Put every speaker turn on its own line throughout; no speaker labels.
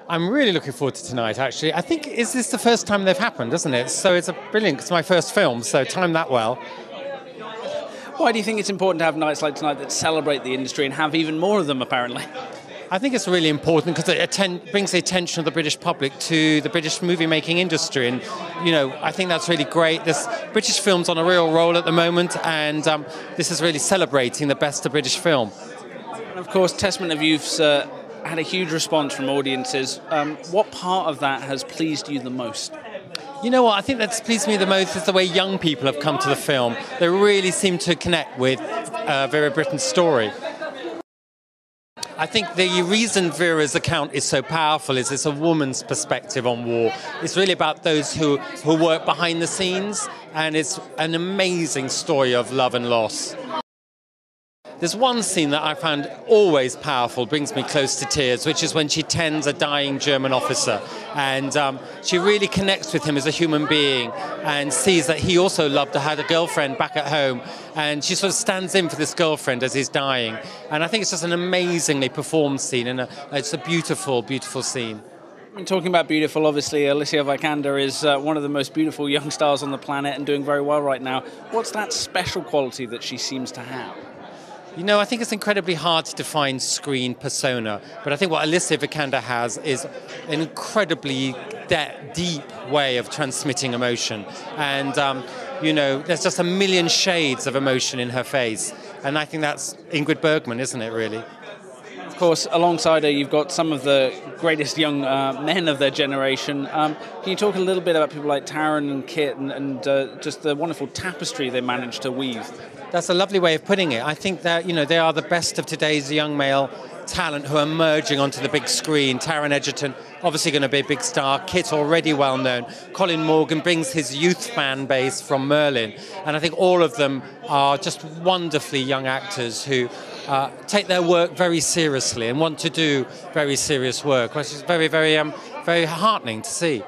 I'm really looking forward to tonight, actually. I think, is this the first time they've happened, isn't it? So it's brilliant, it's my first film, so timed that well.
Why do you think it's important to have nights like tonight that celebrate the industry and have even more of them, apparently?
I think it's really important because it brings the attention of the British public to the British movie-making industry. And, I think that's really great. There's British film's on a real roll at the moment, and this is really celebrating the best of British film.
And of course, Testament of Youth's had a huge response from audiences. What part of that has pleased you the most?
You know what, I think that's pleased me the most is the way young people have come to the film. They really seem to connect with Vera Britton's story. I think the reason Vera's account is so powerful is it's a woman's perspective on war. It's really about those who work behind the scenes, and it's an amazing story of love and loss. There's one scene that I found always powerful, brings me close to tears, which is when she tends a dying German officer. And she really connects with him as a human being and sees that he also loved to have a girlfriend back at home. And she sort of stands in for this girlfriend as he's dying. And I think it's just an amazingly performed scene, and it's a beautiful, beautiful scene.
Talking about beautiful, obviously, Alicia Vikander is one of the most beautiful young stars on the planet and doing very well right now. What's that special quality that she seems to have?
I think it's incredibly hard to define screen persona, but I think what Alicia Vikander has is an incredibly deep way of transmitting emotion. And, there's just a million shades of emotion in her face. And I think that's Ingrid Bergman, isn't it, really?
Of course, alongside her, you've got some of the greatest young men of their generation. Can you talk a little bit about people like Taron and Kit and just the wonderful tapestry they managed to weave?
That's a lovely way of putting it. I think that, they are the best of today's young male talent who are merging onto the big screen. Taron Egerton, obviously going to be a big star. Kit, already well known. Colin Morgan brings his youth fan base from Merlin. And I think all of them are just wonderfully young actors who take their work very seriously and want to do very serious work, which is very, very, very heartening to see.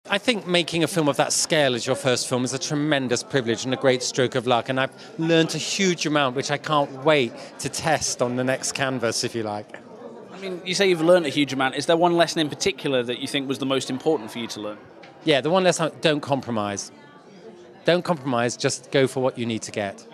I think making a film of that scale as your first film is a tremendous privilege and a great stroke of luck, and I've learned a huge amount which I can't wait to test on the next canvas, if you like.
I mean, you say you've learned a huge amount. Is there one lesson in particular that you think was the most important for you to learn?
Yeah, the one lesson: don't compromise. Don't compromise, just go for what you need to get.